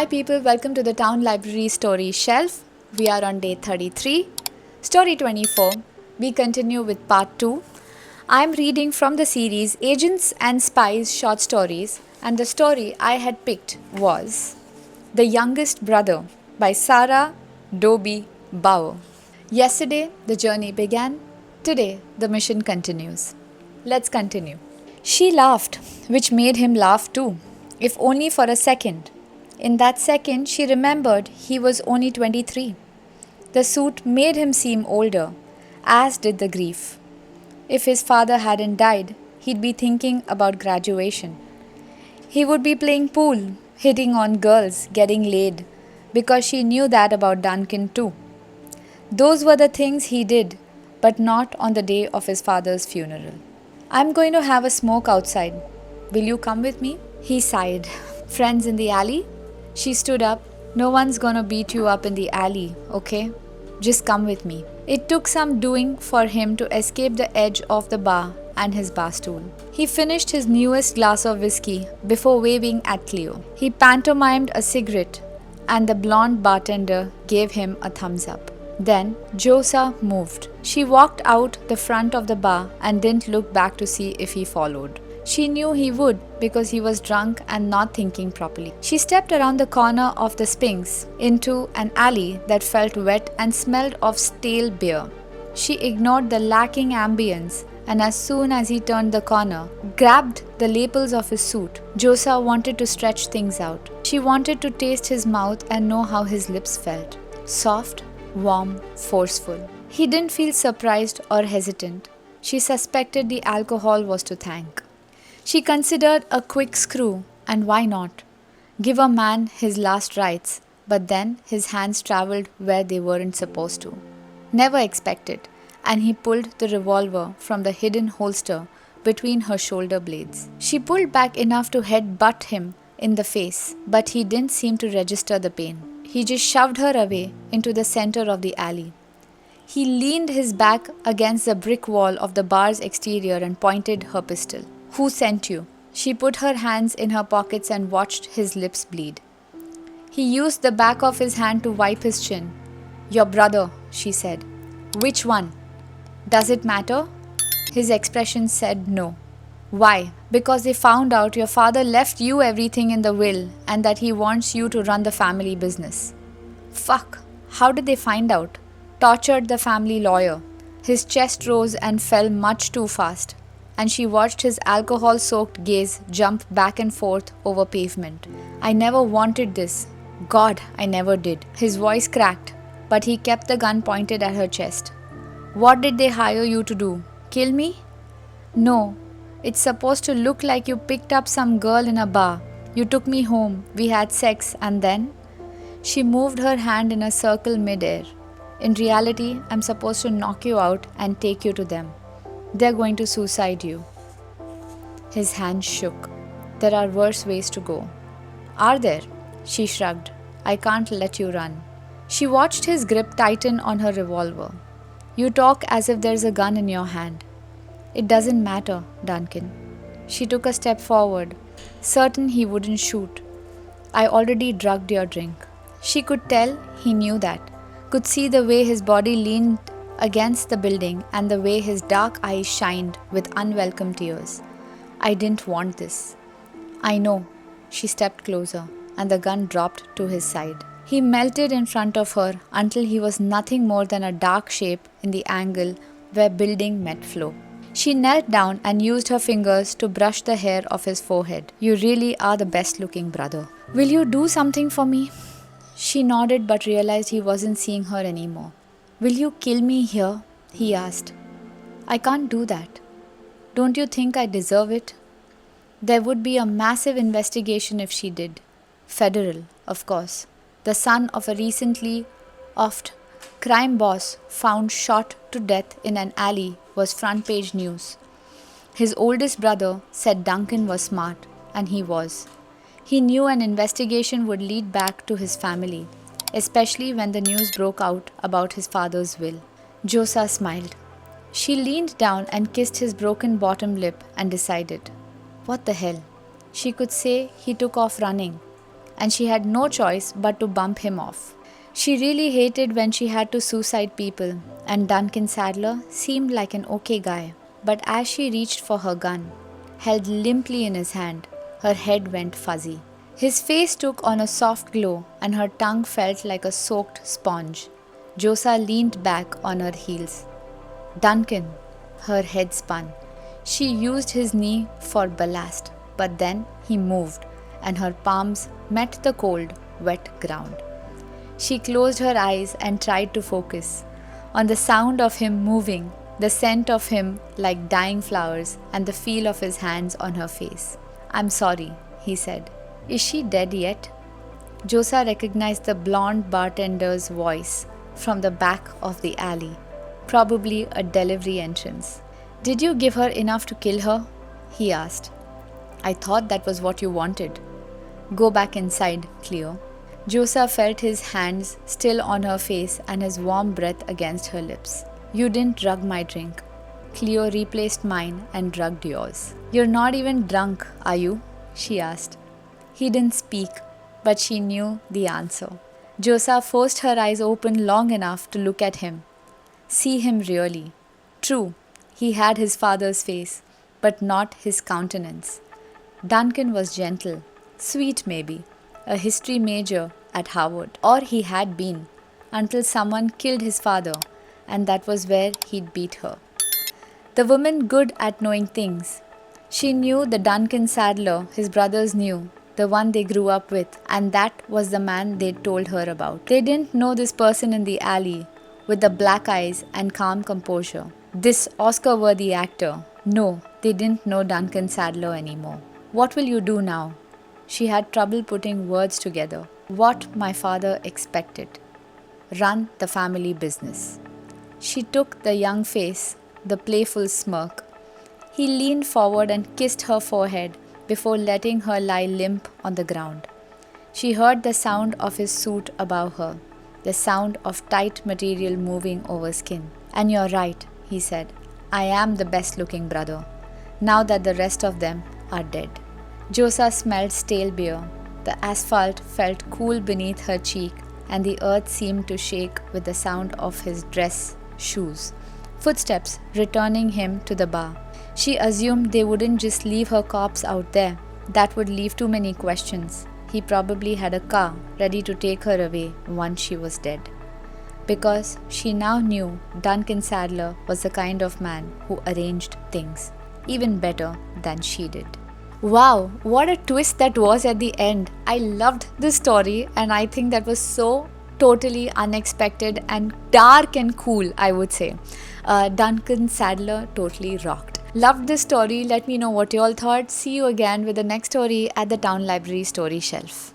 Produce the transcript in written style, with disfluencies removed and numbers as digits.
Hi people, welcome to the Town Library Story Shelf. We are on day 33, story 24. We continue with part 2. I am reading from the series Agents and Spies short stories, and the story I had picked was The Youngest Brother by Sarah Dobie Bauer. Yesterday the journey began, today the mission continues. Let's continue. She laughed, which made him laugh too, if only for a second. In that second, she remembered he was only 23. The suit made him seem older, as did the grief. If his father hadn't died, he'd be thinking about graduation. He would be playing pool, hitting on girls, getting laid, because she knew that about Duncan too. Those were the things he did, but not on the day of his father's funeral. I'm going to have a smoke outside. Will you come with me? He sighed. Friends in the alley? She stood up. No one's gonna beat you up in the alley, okay? Just come with me. It took some doing for him to escape the edge of the bar and his bar stool. He finished his newest glass of whiskey before waving at Cleo. He pantomimed a cigarette, and the blonde bartender gave him a thumbs up. Then Josa moved. She walked out the front of the bar and didn't look back to see if he followed. She knew he would because he was drunk and not thinking properly. She stepped around the corner of the Sphinx into an alley that felt wet and smelled of stale beer. She ignored the lacking ambience, and as soon as he turned the corner, grabbed the lapels of his suit. Josa wanted to stretch things out. She wanted to taste his mouth and know how his lips felt. Soft, warm, forceful. He didn't feel surprised or hesitant. She suspected the alcohol was to thank. She considered a quick screw, and why not? Give a man his last rites, but then his hands travelled where they weren't supposed to. Never expected, and he pulled the revolver from the hidden holster between her shoulder blades. She pulled back enough to head-butt him in the face, but he didn't seem to register the pain. He just shoved her away into the center of the alley. He leaned his back against the brick wall of the bar's exterior and pointed her pistol. Who sent you? She put her hands in her pockets and watched his lips bleed. He used the back of his hand to wipe his chin. Your brother, she said. Which one? Does it matter? His expression said no. Why? Because they found out your father left you everything in the will and that he wants you to run the family business. Fuck. How did they find out? Tortured the family lawyer. His chest rose and fell much too fast, and she watched his alcohol-soaked gaze jump back and forth over pavement. I never wanted this. God, I never did. His voice cracked, but he kept the gun pointed at her chest. What did they hire you to do? Kill me? No. It's supposed to look like you picked up some girl in a bar. You took me home, we had sex, and then? She moved her hand in a circle mid-air. In reality, I'm supposed to knock you out and take you to them. They're going to suicide you. His hand shook. There are worse ways to go. Are there? She shrugged. I can't let you run. She watched his grip tighten on her revolver. You talk as if there's a gun in your hand. It doesn't matter, Duncan. She took a step forward, certain he wouldn't shoot. I already drugged your drink. She could tell he knew that, could see the way his body leaned against the building and the way his dark eyes shined with unwelcome tears. I didn't want this. I know. She stepped closer, and the gun dropped to his side. He melted in front of her until he was nothing more than a dark shape in the angle where building met floor. She knelt down and used her fingers to brush the hair off his forehead. You really are the best-looking brother. Will you do something for me? She nodded but realized he wasn't seeing her anymore. Will you kill me here? He asked. I can't do that. Don't you think I deserve it? There would be a massive investigation if she did. Federal, of course. The son of a recently offed crime boss found shot to death in an alley was front page news. His oldest brother said Duncan was smart, and he was. He knew an investigation would lead back to his family, especially when the news broke out about his father's will. Josa smiled. She leaned down and kissed his broken bottom lip and decided. What the hell? She could say he took off running, and she had no choice but to bump him off. She really hated when she had to suicide people, and Duncan Sadler seemed like an okay guy. But as she reached for her gun, held limply in his hand, her head went fuzzy. His face took on a soft glow, and her tongue felt like a soaked sponge. Josa leaned back on her heels. Duncan, her head spun. She used his knee for ballast, but then he moved, and her palms met the cold, wet ground. She closed her eyes and tried to focus on the sound of him moving, the scent of him like dying flowers, and the feel of his hands on her face. "I'm sorry," he said. "Is she dead yet?" Josa recognized the blonde bartender's voice from the back of the alley, probably a delivery entrance. "Did you give her enough to kill her?" he asked. "I thought that was what you wanted." "Go back inside, Cleo." Josa felt his hands still on her face and his warm breath against her lips. "You didn't drug my drink." Cleo replaced mine and drugged yours. "You're not even drunk, are you?" she asked. He didn't speak, but she knew the answer. Josa forced her eyes open long enough to look at him. See him really. True, he had his father's face, but not his countenance. Duncan was gentle, sweet maybe, a history major at Harvard, or he had been, until someone killed his father, and that was where he'd beat her. The woman good at knowing things. She knew the Duncan Sadler his brothers knew, the one they grew up with, and that was the man they'd told her about. They didn't know this person in the alley with the black eyes and calm composure. This Oscar-worthy actor. No, they didn't know Duncan Sadler anymore. "What will you do now?" She had trouble putting words together. "What my father expected. Run the family business." She took the young face, the playful smirk. He leaned forward and kissed her forehead before letting her lie limp on the ground. She heard the sound of his suit above her, the sound of tight material moving over skin. "And you're right," he said. "I am the best-looking brother, now that the rest of them are dead." Josa smelled stale beer. The asphalt felt cool beneath her cheek, and the earth seemed to shake with the sound of his dress shoes. Footsteps returning him to the bar. She assumed they wouldn't just leave her corpse out there. That would leave too many questions. He probably had a car ready to take her away once she was dead. Because she now knew Duncan Sadler was the kind of man who arranged things even better than she did. Wow, what a twist that was at the end. I loved this story, and I think that was so totally unexpected and dark and cool, I would say. Duncan Sadler totally rocked. Loved this story. Let me know what you all thought. See you again with the next story at the Town Library Story Shelf.